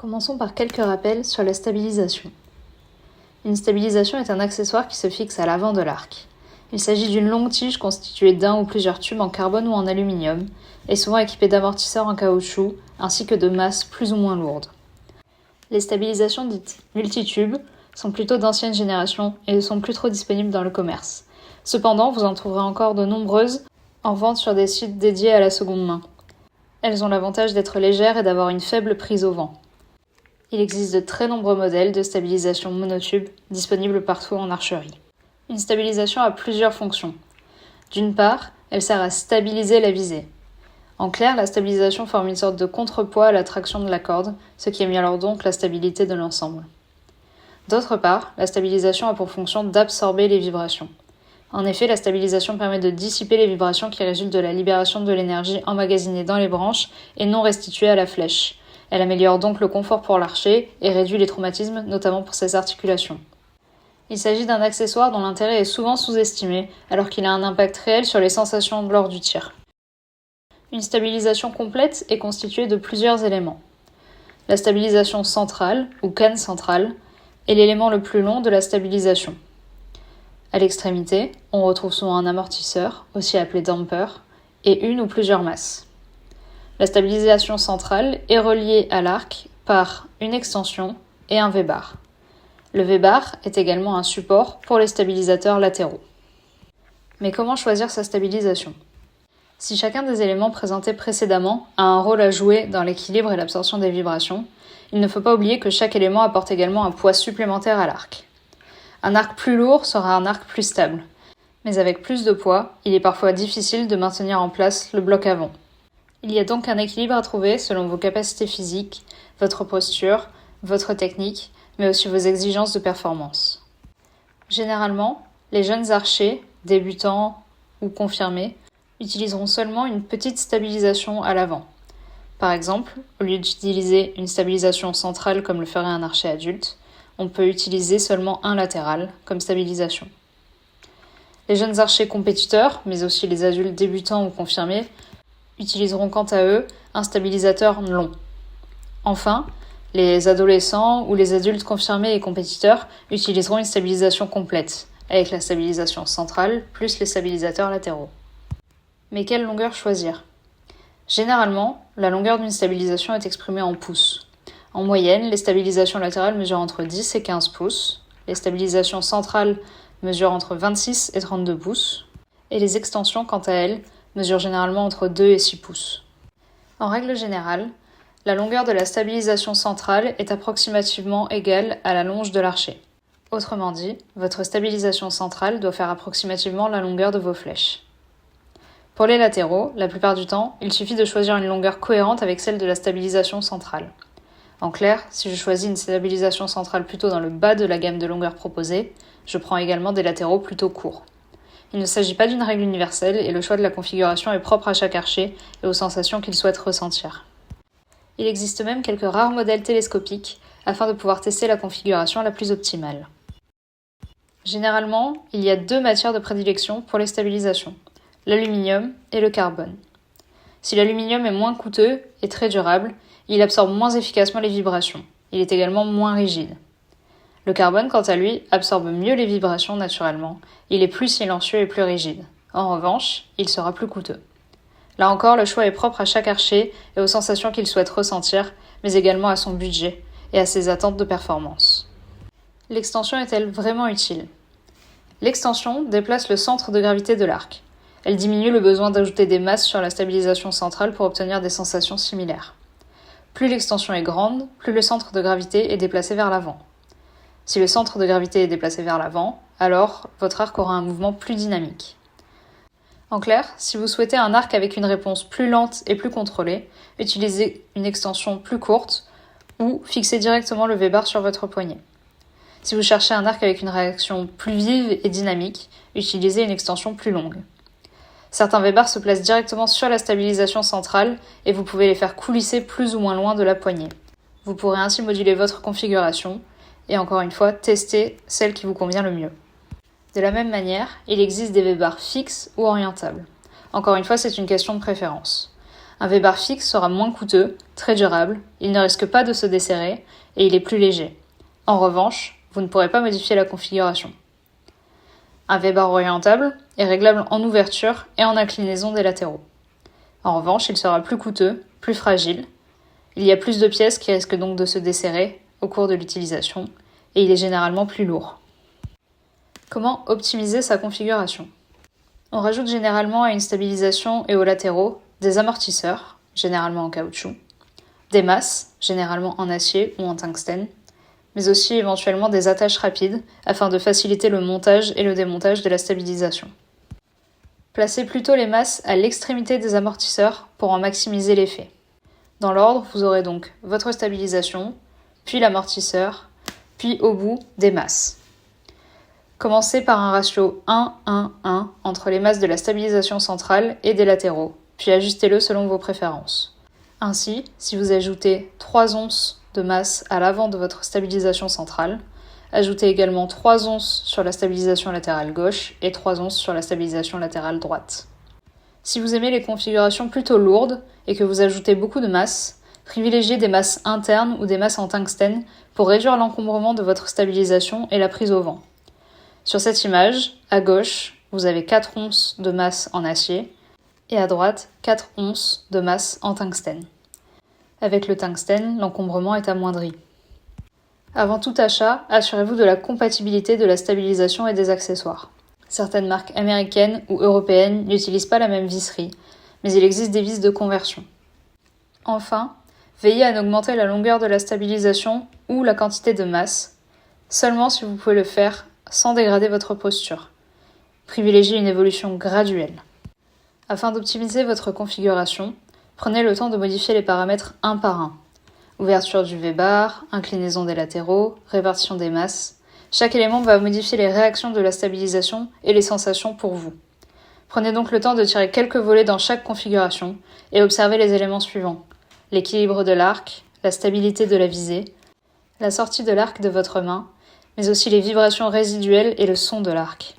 Commençons par quelques rappels sur la stabilisation. Une stabilisation est un accessoire qui se fixe à l'avant de l'arc. Il s'agit d'une longue tige constituée d'un ou plusieurs tubes en carbone ou en aluminium, et souvent équipée d'amortisseurs en caoutchouc, ainsi que de masses plus ou moins lourdes. Les stabilisations dites multitubes sont plutôt d'ancienne génération et ne sont plus trop disponibles dans le commerce. Cependant, vous en trouverez encore de nombreuses en vente sur des sites dédiés à la seconde main. Elles ont l'avantage d'être légères et d'avoir une faible prise au vent. Il existe de très nombreux modèles de stabilisation monotube disponibles partout en archerie. Une stabilisation a plusieurs fonctions. D'une part, elle sert à stabiliser la visée. En clair, la stabilisation forme une sorte de contrepoids à la traction de la corde, ce qui améliore donc la stabilité de l'ensemble. D'autre part, la stabilisation a pour fonction d'absorber les vibrations. En effet, la stabilisation permet de dissiper les vibrations qui résultent de la libération de l'énergie emmagasinée dans les branches et non restituée à la flèche. Elle améliore donc le confort pour l'archer et réduit les traumatismes, notamment pour ses articulations. Il s'agit d'un accessoire dont l'intérêt est souvent sous-estimé, alors qu'il a un impact réel sur les sensations lors du tir. Une stabilisation complète est constituée de plusieurs éléments. La stabilisation centrale, ou canne centrale, est l'élément le plus long de la stabilisation. À l'extrémité, on retrouve souvent un amortisseur, aussi appelé damper, et une ou plusieurs masses. La stabilisation centrale est reliée à l'arc par une extension et un V-bar. Le V-bar est également un support pour les stabilisateurs latéraux. Mais comment choisir sa stabilisation ? Si chacun des éléments présentés précédemment a un rôle à jouer dans l'équilibre et l'absorption des vibrations, il ne faut pas oublier que chaque élément apporte également un poids supplémentaire à l'arc. Un arc plus lourd sera un arc plus stable, mais avec plus de poids, il est parfois difficile de maintenir en place le bloc avant. Il y a donc un équilibre à trouver selon vos capacités physiques, votre posture, votre technique, mais aussi vos exigences de performance. Généralement, les jeunes archers, débutants ou confirmés, utiliseront seulement une petite stabilisation à l'avant. Par exemple, au lieu d'utiliser une stabilisation centrale comme le ferait un archer adulte, on peut utiliser seulement un latéral comme stabilisation. Les jeunes archers compétiteurs, mais aussi les adultes débutants ou confirmés, utiliseront quant à eux un stabilisateur long. Enfin, les adolescents ou les adultes confirmés et compétiteurs utiliseront une stabilisation complète, avec la stabilisation centrale plus les stabilisateurs latéraux. Mais quelle longueur choisir ? Généralement, la longueur d'une stabilisation est exprimée en pouces. En moyenne, les stabilisations latérales mesurent entre 10 et 15 pouces, les stabilisations centrales mesurent entre 26 et 32 pouces, et les extensions, quant à elles, mesurent généralement entre 2 et 6 pouces. En règle générale, la longueur de la stabilisation centrale est approximativement égale à la longe de l'archer. Autrement dit, votre stabilisation centrale doit faire approximativement la longueur de vos flèches. Pour les latéraux, la plupart du temps, il suffit de choisir une longueur cohérente avec celle de la stabilisation centrale. En clair, si je choisis une stabilisation centrale plutôt dans le bas de la gamme de longueur proposée, je prends également des latéraux plutôt courts. Il ne s'agit pas d'une règle universelle et le choix de la configuration est propre à chaque archer et aux sensations qu'il souhaite ressentir. Il existe même quelques rares modèles télescopiques afin de pouvoir tester la configuration la plus optimale. Généralement, il y a deux matières de prédilection pour les stabilisations, l'aluminium et le carbone. Si l'aluminium est moins coûteux et très durable, il absorbe moins efficacement les vibrations. Il est également moins rigide. Le carbone, quant à lui, absorbe mieux les vibrations naturellement. Il est plus silencieux et plus rigide. En revanche, il sera plus coûteux. Là encore, le choix est propre à chaque archer et aux sensations qu'il souhaite ressentir, mais également à son budget et à ses attentes de performance. L'extension est-elle vraiment utile ? L'extension déplace le centre de gravité de l'arc. Elle diminue le besoin d'ajouter des masses sur la stabilisation centrale pour obtenir des sensations similaires. Plus l'extension est grande, plus le centre de gravité est déplacé vers l'avant. Si le centre de gravité est déplacé vers l'avant, alors votre arc aura un mouvement plus dynamique. En clair, si vous souhaitez un arc avec une réponse plus lente et plus contrôlée, utilisez une extension plus courte ou fixez directement le V-bar sur votre poignet. Si vous cherchez un arc avec une réaction plus vive et dynamique, utilisez une extension plus longue. Certains V-bars se placent directement sur la stabilisation centrale et vous pouvez les faire coulisser plus ou moins loin de la poignée. Vous pourrez ainsi moduler votre configuration et encore une fois, tester celle qui vous convient le mieux. De la même manière, il existe des V-bars fixes ou orientables. Encore une fois, c'est une question de préférence. Un V-bar fixe sera moins coûteux, très durable, il ne risque pas de se desserrer et il est plus léger. En revanche, vous ne pourrez pas modifier la configuration. Un V-bar orientable est réglable en ouverture et en inclinaison des latéraux. En revanche, il sera plus coûteux, plus fragile. Il y a plus de pièces qui risquent donc de se desserrer au cours de l'utilisation et il est généralement plus lourd. Comment optimiser sa configuration ? On rajoute généralement à une stabilisation et aux latéraux des amortisseurs, généralement en caoutchouc, des masses, généralement en acier ou en tungstène, mais aussi éventuellement des attaches rapides afin de faciliter le montage et le démontage de la stabilisation. Placez plutôt les masses à l'extrémité des amortisseurs pour en maximiser l'effet. Dans l'ordre, vous aurez donc votre stabilisation, puis l'amortisseur, puis au bout des masses. Commencez par un ratio 1-1-1 entre les masses de la stabilisation centrale et des latéraux, puis ajustez-le selon vos préférences. Ainsi, si vous ajoutez 3 onces de masse à l'avant de votre stabilisation centrale, ajoutez également 3 onces sur la stabilisation latérale gauche et 3 onces sur la stabilisation latérale droite. Si vous aimez les configurations plutôt lourdes et que vous ajoutez beaucoup de masse, privilégiez des masses internes ou des masses en tungstène pour réduire l'encombrement de votre stabilisation et la prise au vent. Sur cette image, à gauche, vous avez 4 onces de masse en acier et à droite, 4 onces de masse en tungstène. Avec le tungstène, l'encombrement est amoindri. Avant tout achat, assurez-vous de la compatibilité de la stabilisation et des accessoires. Certaines marques américaines ou européennes n'utilisent pas la même visserie, mais il existe des vis de conversion. Enfin, veillez à n'augmenter la longueur de la stabilisation ou la quantité de masse, seulement si vous pouvez le faire sans dégrader votre posture. Privilégiez une évolution graduelle. Afin d'optimiser votre configuration, prenez le temps de modifier les paramètres un par un. Ouverture du V-bar, inclinaison des latéraux, répartition des masses. Chaque élément va modifier les réactions de la stabilisation et les sensations pour vous. Prenez donc le temps de tirer quelques volets dans chaque configuration et observez les éléments suivants. L'équilibre de l'arc, la stabilité de la visée, la sortie de l'arc de votre main, mais aussi les vibrations résiduelles et le son de l'arc.